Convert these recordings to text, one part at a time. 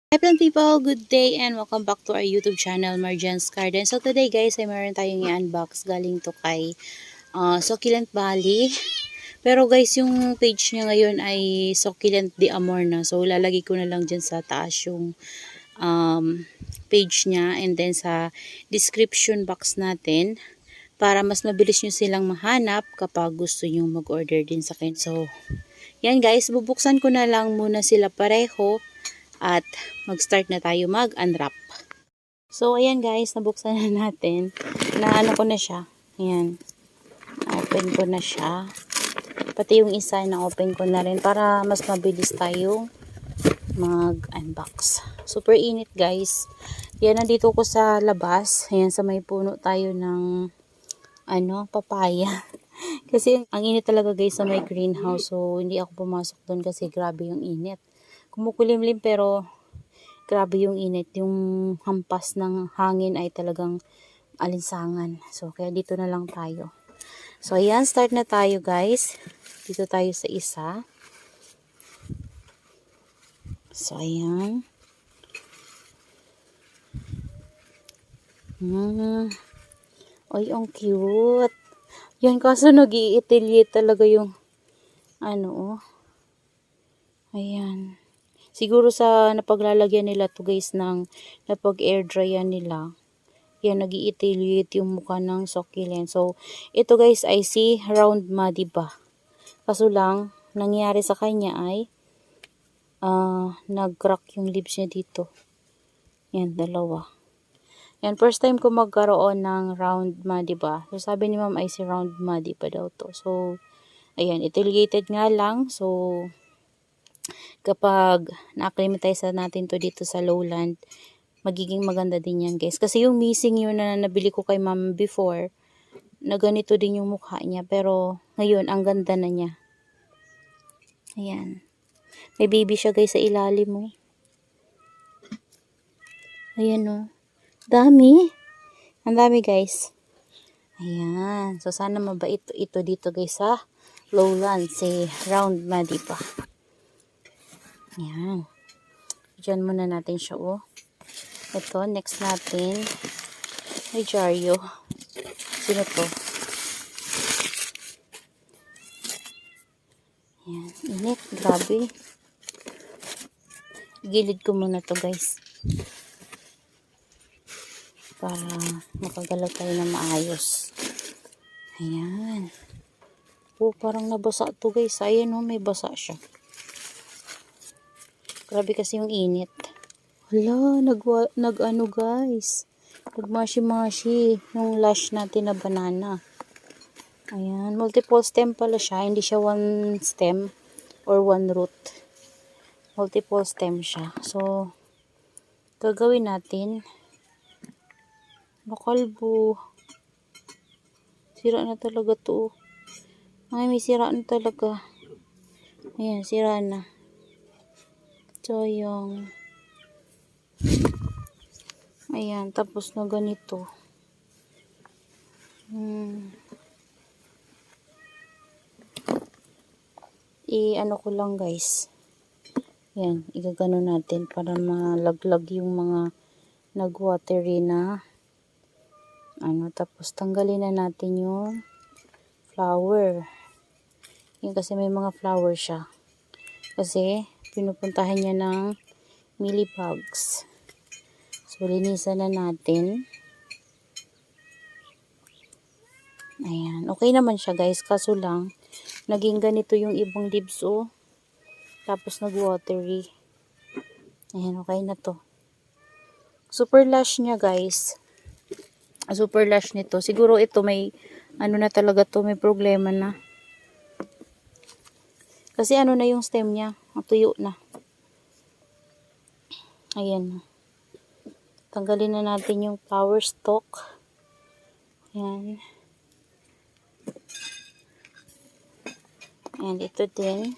Hi plant people, good day and welcome back to our YouTube channel, Marjan's Garden. So today guys, ay meron tayong i-unbox galing to kay Succulent Valley. Pero guys, yung page niya ngayon ay Succulent de Amor na. So lalagay ko na lang dyan sa taas yung page niya and then sa description box natin para mas mabilis nyo silang mahanap kapag gusto nyo mag-order din sa akin. So yan guys, bubuksan ko na lang muna sila pareho at mag-start na tayo mag-unwrap. So, ayan guys, nabuksan na natin. Naano ko na siya. Ayan. Open ko na siya. Pati yung isa na-open ko na rin para mas mabilis tayong mag-unbox. Super init guys. Yan, nandito ko sa labas. Ayan, sa may puno tayo ng papaya. Kasi ang init talaga guys sa may greenhouse. So, hindi ako pumasok doon kasi grabe yung init. Kumukulimlim pero grabe yung init. Yung hampas ng hangin ay talagang alinsangan. So, kaya dito na lang tayo. So, ayan. Start na tayo guys. Dito tayo sa isa. So, ayan. Ay, ang cute. Yan, kaso nag-iitilye talaga yung ayan. Siguro sa napaglalagyan nila to guys ng napag-air dryan nila. Yan, nag-iitilye yung mukha ng succulent. So, ito guys ay si round muddy ba. Kaso lang, nangyari sa kanya ay nag-crack yung leaves niya dito. Yan, dalawa. Yan, first time ko magkaroon ng round muddy ba. So, sabi ni ma'am ay si round muddy pa daw to. So, ayan, itillated nga lang. So, kapag na-acclimatize natin to dito sa lowland, magiging maganda din yan guys. Kasi yung missing yun na nabili ko kay ma'am before, na ganito din yung mukha niya. Pero ngayon, ang ganda na niya. Ayan. May baby siya guys sa ilalim mo. Ayan o. Dami. Ang dami guys. Ayan. So sana mabait ito dito guys sa lowland. Si round muddy pa. Ayan. Diyan muna natin siya oh. Ito, next natin. Ay, Jaryo. Sino to? Ayan. Init. Grabe. Gilid ko muna to guys. Para makagalaw tayo na maayos. Ayan. Oh, parang nabasa to guys. Ayan oh, may basa siya. Grabe kasi yung init. Hala, nag-ano guys. Nagmashi-mashi yung lash natin na banana. Ayan, multiple stem pala siya. Hindi siya one stem or one root. Multiple stem siya. So, gagawin natin. Nakalbo. Sira na talaga to. Ay, may sira na talaga. Ayan, sira na. Sayang. Ayan, tapos na ganito. I-ano ko lang guys. Ayan, igagano natin para malaglag yung mga nag-watery na tapos tanggalin na natin yung flower. Yan kasi may mga flower siya. Kasi pinupuntahan niya ng mealybugs. So, linisan na natin. Ayan. Okay naman siya guys. Kaso lang, naging ganito yung ibang leaves oh. Tapos nag-watery. Ayan, okay na to. Super lush niya guys. Super lush nito. Siguro ito may, na talaga to, may problema na. Kasi na yung stem niya. Tuyo na. Ayan. Tanggalin na natin yung flower stalk. Ayan. And ito din.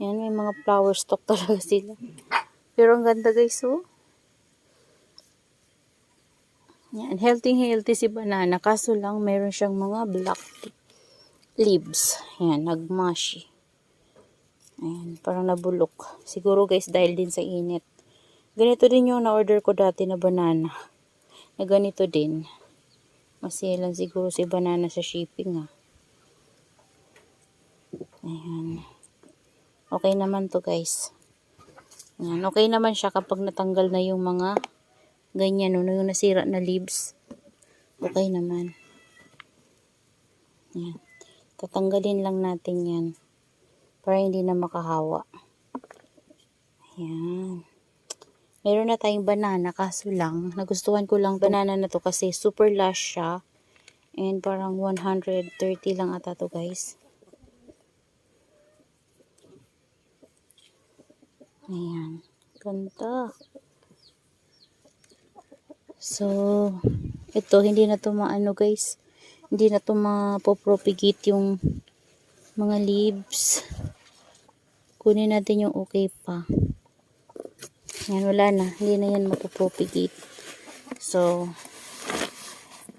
Ayan, may mga flower stalk talaga sila. Pero ang ganda guys, oh. Ayan, healthy si banana. Kaso lang, mayroon siyang mga black leaves. Ayan, nagmashi. Ayan, parang nabulok. Siguro guys, dahil din sa init. Ganito din yung na-order ko dati na banana. Na ganito din. Masilan siguro si banana sa shipping Ayan. Okay naman to guys. Ayan. Okay naman siya kapag natanggal na yung mga ganyan, yung nasira na leaves. Okay naman. Ayan. Tatanggalin lang natin yan. Para hindi na makahawa. Ayan. Meron na tayong banana, kaso lang, nagustuhan ko lang banana na to kasi super lush siya. And parang 130 lang ata to guys. Ayan. Ganda. So, ito, hindi na to maano guys. Hindi na to mapopropagate yung mga leaves. Kunin natin yung okay pa. Yan, wala na. Hindi na yan mapopropagate. So,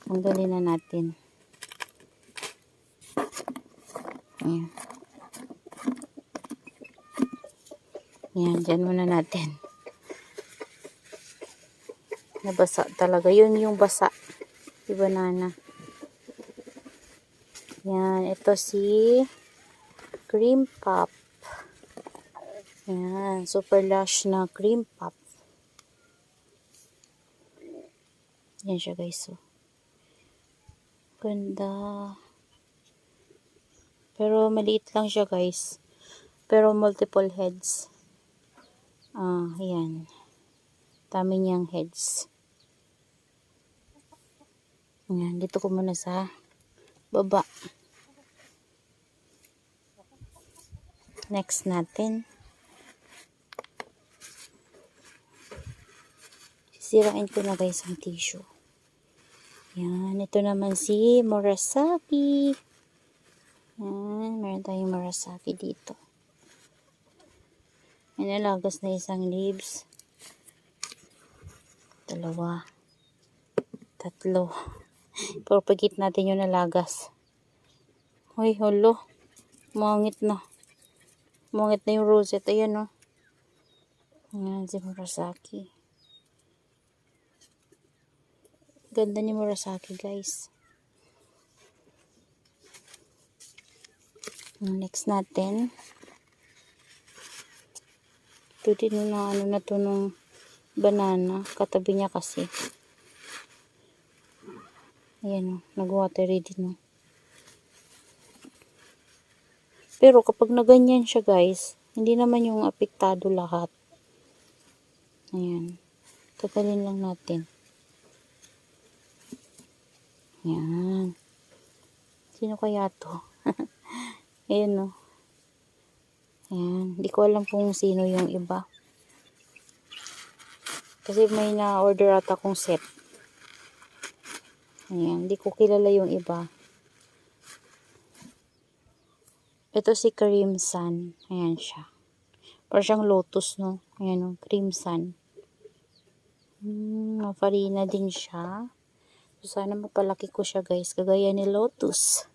tanggalin na natin. Ayan. Yan, dyan muna natin. Nabasa talaga. Yun yung basa. Si banana. Yan, ito si cream puff. Yan, super lush na cream puff. Yan siya guys. So, ganda. Pero maliit lang siya guys. Pero multiple heads. Ayan. Dami niyang heads. Ayan, dito ko muna sa baba. Next natin. Sisirain ko na guys ang tissue. Yan, ito naman si Murasaki. Yan, meron tayong Murasaki dito. Inalagas na isang leaves. 2. 3. Propagate natin yung nalagas. Hoy, holo. Mangit na. Mangit na yung rosette. Ayan, Ayan, si Murasaki. Ganda ni Murasaki, guys. Next natin. Ito din na ano na to nung banana. Katabi niya kasi. Ayan, nag-watery din. Pero kapag naganyan siya, guys, hindi naman yung apektado lahat. Ayan. Tagalin lang natin. Ayan. Sino kaya to? Ayan, Ayan. Hindi ko alam kung sino yung iba. Kasi may na-order ata kong set. Ayan. Hindi ko kilala yung iba. Ito si Crimson. Ayan siya. Parang siyang lotus, Ayan, Crimson. Mafarina din siya. So, sana mapalaki ko siya, guys. Kagaya ni lotus.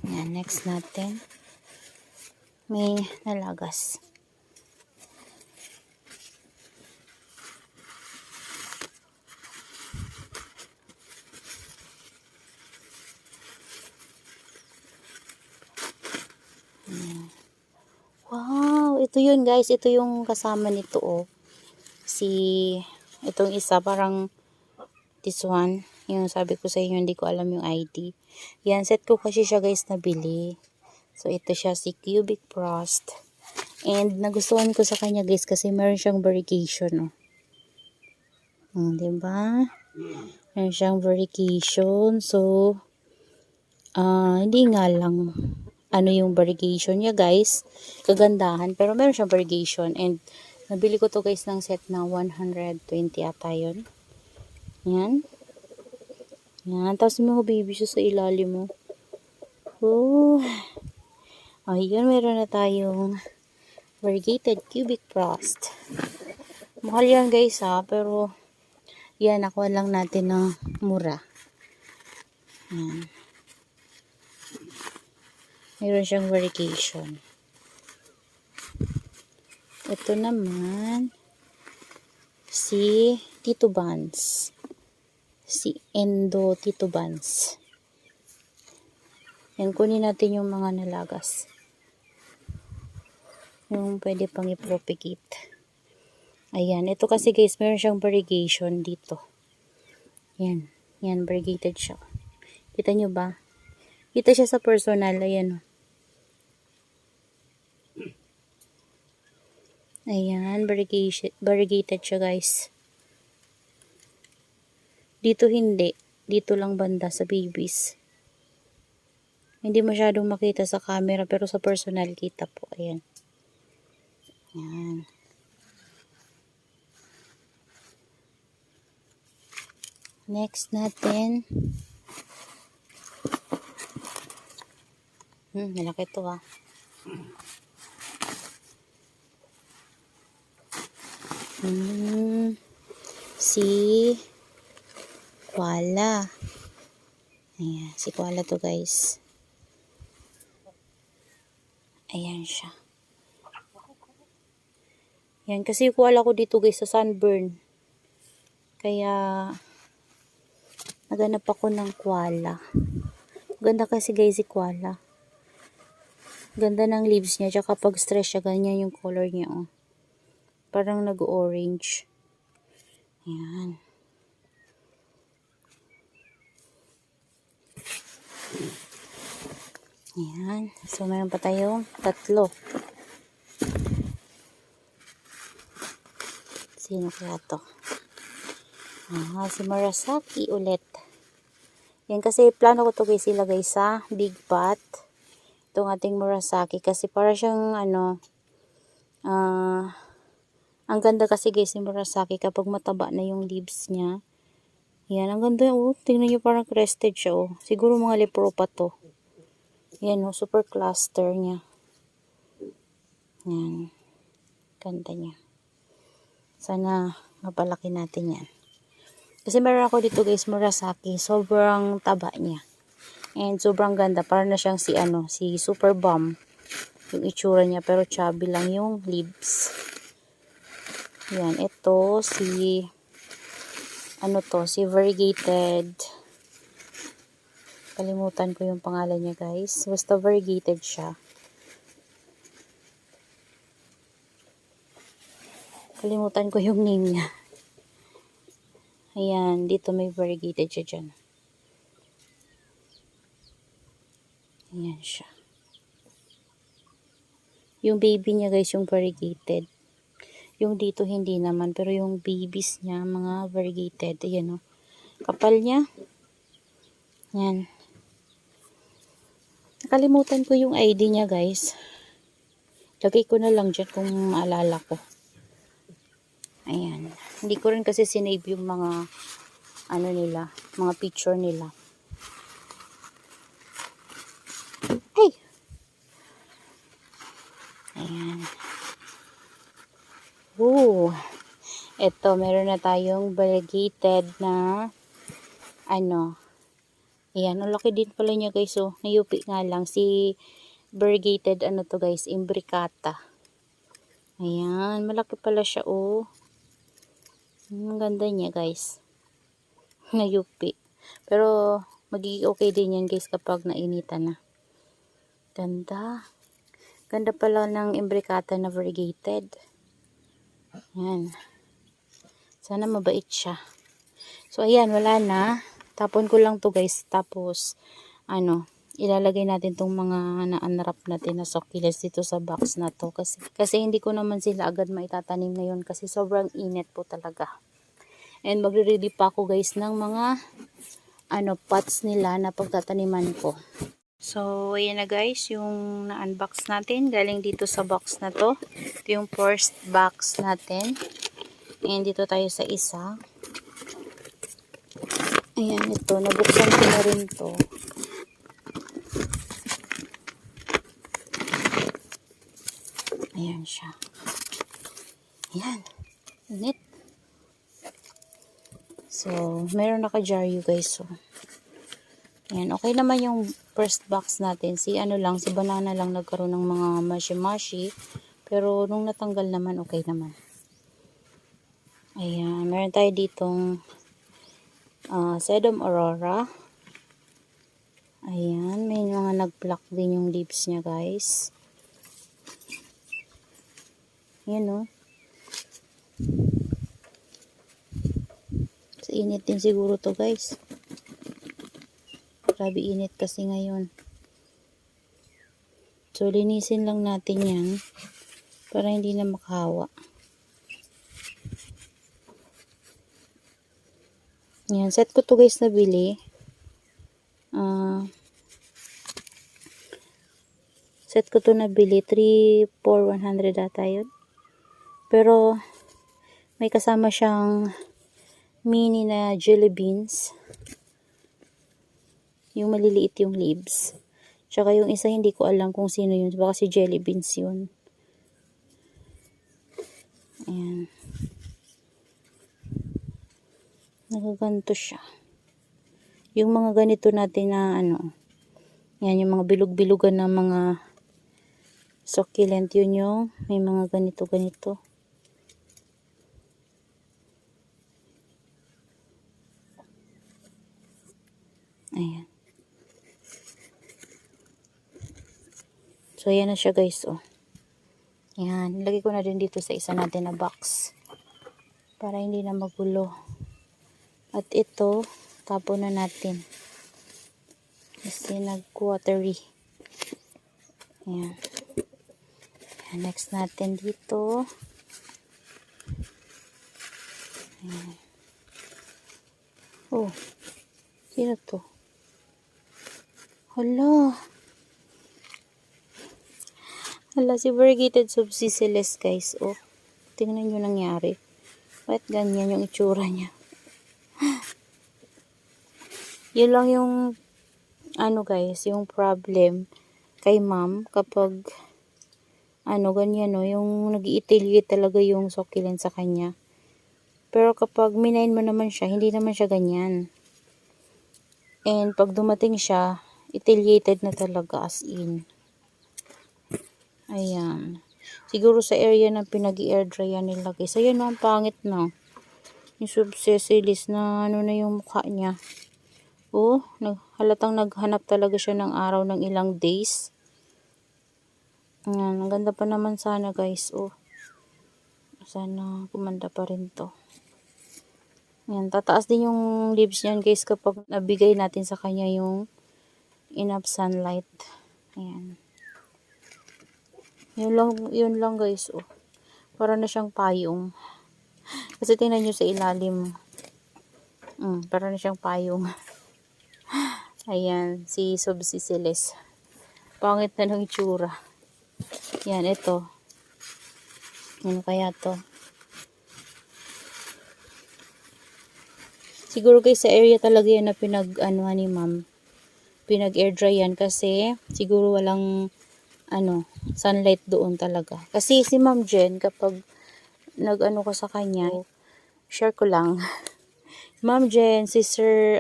Ayan, next natin. May nalagas. Wow, ito yun guys. Ito yung kasama nito itong isa parang this one. Yung sabi ko sa inyo, hindi ko alam yung ID. Yan, set ko kasi siya guys nabili. So, ito siya si Cubic Frost. And, nagustuhan ko sa kanya guys kasi meron siyang variegation, diba? Meron siyang variegation. So, hindi nga lang ano yung variegation niya guys. Kagandahan. Pero meron siyang variegation. And, nabili ko to guys ng set na 120 ata yun. Yan. Yan. Tapos may mga baby siya sa ilalim mo. Ayan, meron na tayong variegated Cubic Frost. Mahal yan guys pero yan, nakuha lang natin ng mura. Yan. Meron siyang variegation. Ito naman, si Tito Buns. Si Endo Tito Buns. Yan, kunin natin yung mga nalagas. Yung pwede pang i-propagate. Ayan, ito kasi guys, meron siyang variegation dito. Yan, yan, variegated siya. Kita nyo ba? Kita siya sa personal, ayan. Ayan, variegated siya guys. Dito hindi. Dito lang banda sa babies. Hindi masyadong makita sa camera pero sa personal kita po. Ayan. Ayan. Next natin. Malaki to ah. Si Koala. Ayan, si Koala to guys. Ayan siya. Ayan, kasi yung koala ko dito guys sa sunburn. Kaya, naganap ako ng koala. Ganda kasi guys si koala. Ganda ng leaves niya. Tsaka pag stress siya, ganyan yung color niya. Oh. Parang nag-orange. Ayan. Ayan. So, meron pa tayong 3. Sino kaya to? Si Murasaki ulit. Yan kasi plano ko to guys ilagay sa big pot. Itong ating Murasaki. Kasi para siyang ang ganda kasi guys ni Murasaki kapag mataba na yung leaves niya. Yan, ang ganda. Oh, tingnan nyo parang crested siya. Oh. Siguro mga lepro pa to. Yan, oh, super cluster niya. Yan. Ganda niya. Sana mapalaki natin yan. Kasi meron ako dito guys, Murasaki. Sobrang taba niya. And sobrang ganda. Parang na siyang si Super Bomb. Yung itsura niya. Pero chubby lang yung leaves. Yan. Ito si variegated. Kalimutan ko yung pangalan niya guys. Basta variegated siya. Kalimutan ko yung name niya. Ayan, dito may variegated siya dyan. Ayan siya. Yung baby niya guys, yung variegated. Yung dito hindi naman, pero yung babies niya, mga variegated. Ayan o. Kapal niya. Ayan. Nakalimutan ko yung ID niya guys. Lagay ko na lang dyan kung maalala ko. Ayan. Hindi ko rin kasi sinave yung mga mga picture nila. Hey! Ayan. Ito, meron na tayong variegated na ayan, ang laki din pala niya guys. So, nayupi nga lang. Si variegated to guys, imbricata. Ayan, malaki pala siya oh. Ang ganda niya guys. Nayupi. Pero, magiging okay din yan guys kapag nainitan na. Ganda. Ganda pala ng imbricata na variegated. Ayan. Sana mabait siya. So, ayan, wala na. Tapon ko lang to guys. Tapos, ilalagay natin tong mga na-unwrap natin na succulents dito sa box na to. Kasi hindi ko naman sila agad maitatanim ngayon kasi sobrang init po talaga. And magre-ready pa ako guys ng mga pots nila na pagtataniman ko. So, ayan na guys, yung na-unbox natin. Galing dito sa box na to. Ito yung first box natin. And dito tayo sa isa. Ayan, ito. Nabuksan ko na rin to. Ayan siya. Ayan. Init. So, meron naka-jar you guys. So, ayan. Okay naman yung first box natin. Si banana lang nagkaroon ng mga mashi-mashi. Pero nung natanggal naman, okay naman. Ayan, meron tayo ditong Sedum Aurora. Ayan, may mga nag-block din yung leaves niya, guys. Ayan, oh. Sa init din siguro to, guys. Grabe init kasi ngayon. So, linisin lang natin yan para hindi na makahawa. Yan, set ko to guys na bili. Set ko to na bili. 3 for 100 ata yun. Pero, may kasama siyang mini na jelly beans. Yung maliliit yung leaves. Tsaka yung isa hindi ko alam kung sino yun. Baka si jelly beans yun. Ayan. Nagaganto siya. Yung mga ganito natin na yan yung mga bilog-bilugan na mga succulent, yun yung may mga ganito. Ayan. So, ayan na siya guys, oh. Ayan. Ilagay ko na din dito sa isa natin na box. Para hindi na magulo. At ito, tapon na natin. Kasi nag-watery. Ayan. Ayan. Next natin dito. Ayan. Oh. Sino to? Hala. Hala, si variegated subsicilis guys. Oh. Tingnan nyo nangyari. Bakit ganyan yung itsura niya? Yun lang yung guys, yung problem kay ma'am kapag ganyan no, yung nag-iitilye talaga yung succulent sa kanya. Pero kapag minain mo naman siya, hindi naman siya ganyan. And pag dumating siya, itillated na talaga as in. Ayan. Siguro sa area na pinag-i-air dryan nila guys. Ayan no, ang pangit na. Yung subsicilis na na yung mukha niya. Oh, halatang naghanap talaga siya ng araw ng ilang days. Ayan, ang ganda pa naman sana guys. Oh, sana kumanda pa rin to. Ayan, tataas din yung leaves niyan guys kapag nabigay natin sa kanya yung enough sunlight. Ayan. Yun lang guys. Oh, para na siyang payong. Kasi tingnan nyo sa ilalim. Para na siyang payong. Ayan, si subsicilis. Pangit na ng itsura. Yan, ito. Ano kaya to? Siguro guys, sa area talaga yan na ni ma'am. Pinag-air dry yan kasi siguro walang sunlight doon talaga. Kasi si Ma'am Jen, kapag ka sa kanya, share ko lang. Ma'am Jen, si Sir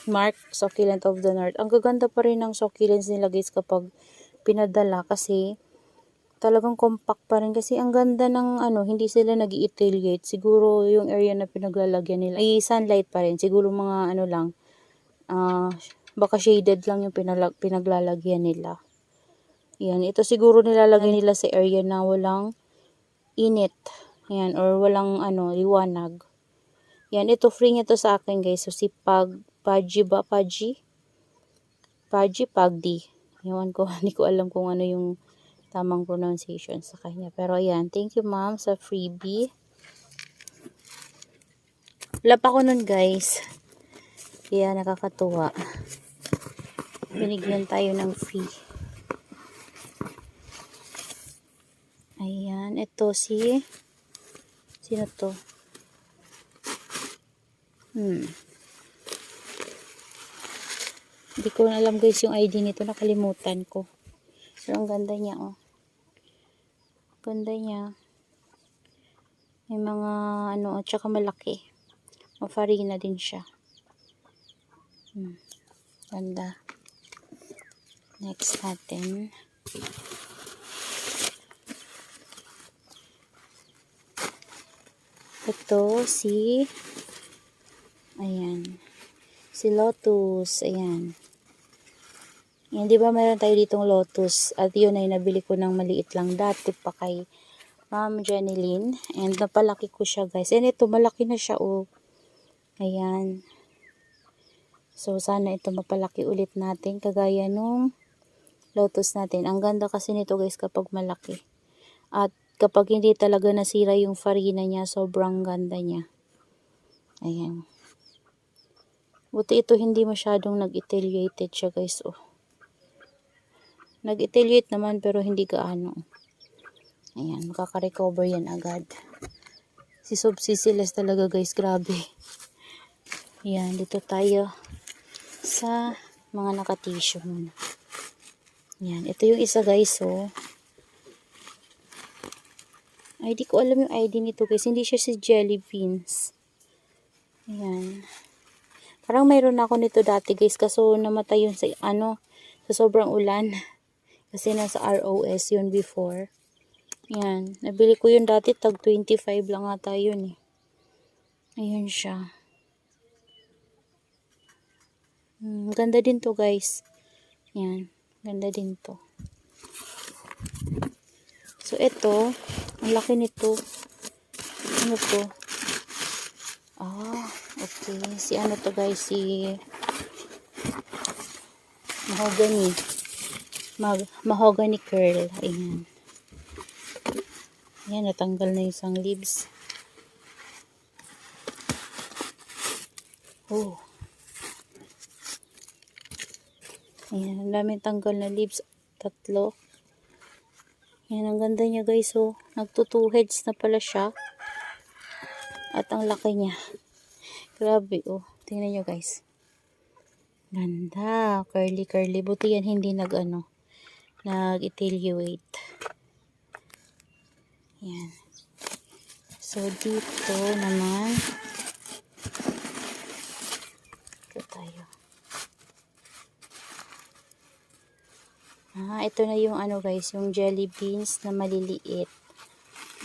Mark, Succulent of the North. Ang gaganda pa rin ng succulents nila guys kapag pinadala kasi talagang compact pa rin kasi ang ganda ng hindi sila nag-i-etiolate. Siguro yung area na pinaglalagyan nila ay sunlight pa rin. Siguro mga lang baka shaded lang yung pinaglalagyan nila. Yan, ito siguro nilalagay nila sa area na walang init. Yan, or walang liwanag. Yan, ito free niya to sa akin guys. So si Pagdi. Ewan ko, hindi ko alam kung ano yung tamang pronunciation sa kanya. Pero ayan, thank you ma'am sa freebie. Wala pa ko nun guys. Kaya nakakatuwa. Binigyan tayo ng free. Ayan, ito sino to? Hindi ko na alam guys yung ID nito, nakalimutan ko. Pero ang ganda niya, oh. Ganda niya. May mga at saka malaki. Mafarina din siya. Ganda. Next natin. Ito si ayan. Si Lotus. Ayan. Yan, di ba meron tayo ditong Lotus? At yun ay nabili ko ng maliit lang dati pa kay Ma'am Janeline. And napalaki ko siya guys. And ito, malaki na siya oh. Ayan. So, sana ito mapalaki ulit natin. Kagaya nung Lotus natin. Ang ganda kasi nito guys kapag malaki. At kapag hindi talaga nasira yung farina niya, sobrang ganda niya. Ayan. Buti ito hindi masyadong nag-etiliated siya guys oh. Nag-etiliate naman pero hindi gaano. Ayan, makaka-recover yan agad. Si Subsisiles talaga guys, grabe. Ayan, dito tayo sa mga naka-tissue muna. Ayan, ito yung isa guys, oh. Ay, di ko alam yung ID nito guys. Hindi siya si Jelly Beans. Ayan. Parang mayroon ako nito dati guys, kaso namatay yun sa, sa sobrang ulan. Kasi nasa ROS yun before. Ayan. Nabili ko yun dati, tag 25 lang ata yun eh. Ayan siya. Ganda din to guys. Ayan. Ganda din to. So, ito. Ang laki nito. Ano to? Ah, okay. Si ano to guys? Si Mahogany. Mahogany curl. Ayan. Ayan, natanggal na yung isang leaves. Oh. Ayan, ang daming tanggal na leaves. 3. Ayan, ang ganda niya guys. Oh, nagto 2 heads na pala siya. At ang laki niya. Grabe oh. Tingnan nyo guys. Ganda. Curly curly. Buti yan hindi nag-etiliate. Ayan. So, dito naman. Ito tayo. Ito na yung guys, yung jelly beans na maliliit.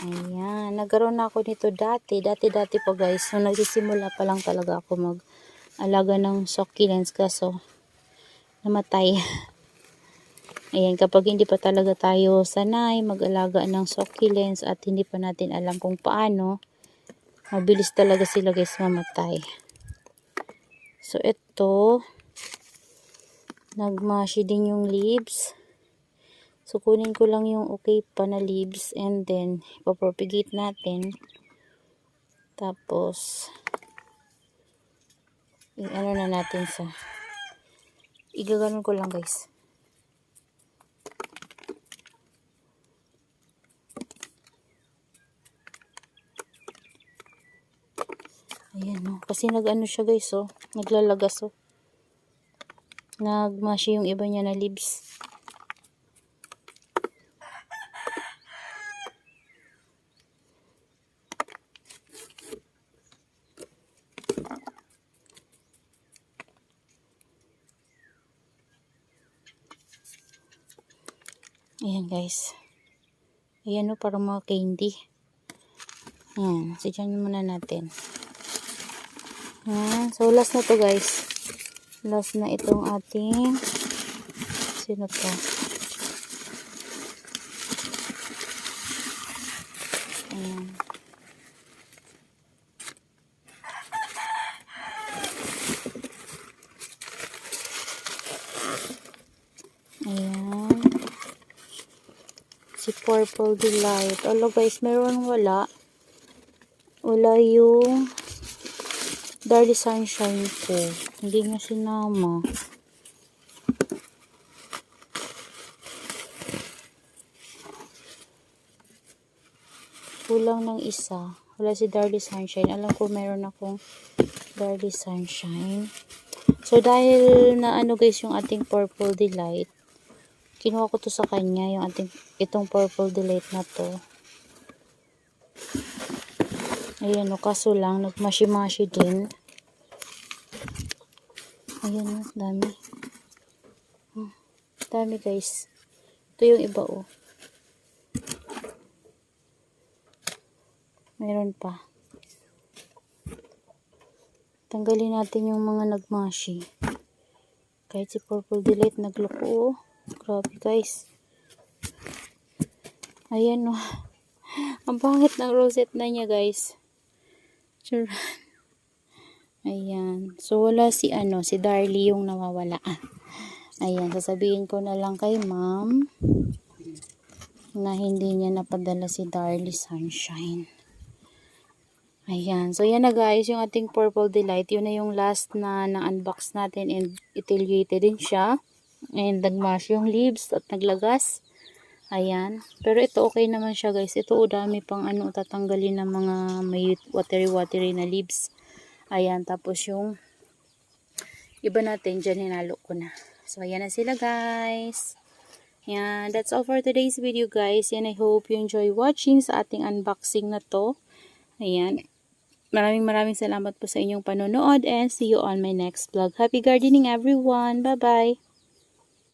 Ayan. Nagkaroon na ako nito dati. Dati pa guys. So, nagsisimula pa lang talaga ako mag-alaga ng succulents kaso namatay. Ayan, kapag hindi pa talaga tayo sanay mag-alaga ng succulents at hindi pa natin alam kung paano, mabilis talaga sila guys mamatay. So, ito, nagmashi din yung leaves. So, kunin ko lang yung okay pa na leaves and then, ipapropagate natin. Tapos, na natin sa, igaganon ko lang guys. Ayan o. Kasi siya guys oh. Naglalagas oh. Nagmashi yung iba niya na leaves. Ayan guys. Ayan o, parang mga candy. Ayan. Sidyan muna natin. Ayan. So, last na to guys. Last na itong ating sino to? Ayan. Ayan. Si Purple Delight. Alo guys, meron wala yung Darly Sunshine ko. Hindi niya sinama. Kulang ng isa. Wala si Darly Sunshine. Alam ko meron akong Darly Sunshine. So, dahil na guys yung ating Purple Delight, kinuha ko to sa kanya, yung itong Purple Delight na to. Ayan o, kaso lang, nagmashi-mashi din. Ayan o, dami. Dami guys. Ito yung iba oh. Meron pa. Tanggalin natin yung mga nagmashi. Kahit si Purple Delight nagloko oh. Grabe guys. Ayan oh. Ang pangit ng rosette na niya guys. Sure. Ayan. So wala si si Darlie yung nawawala. Ayan, sasabihin ko na lang kay ma'am na hindi niya napadala si Darlie Sunshine. Ayan. So, yan na guys, yung ating Purple Delight. Yun na yung last na na-unbox natin and itillated din siya. And nagmash yung leaves at naglagas. Ayan. Pero ito okay naman siya guys. Ito dami pang tatanggalin ng mga may watery na leaves. Ayan. Tapos yung iba natin dyan hinalo ko na. So, ayan na sila guys. Ayan. That's all for today's video guys. And I hope you enjoy watching sa ating unboxing na to. Ayan. Maraming salamat po sa inyong panonood and see you on my next vlog. Happy gardening everyone! Bye-bye!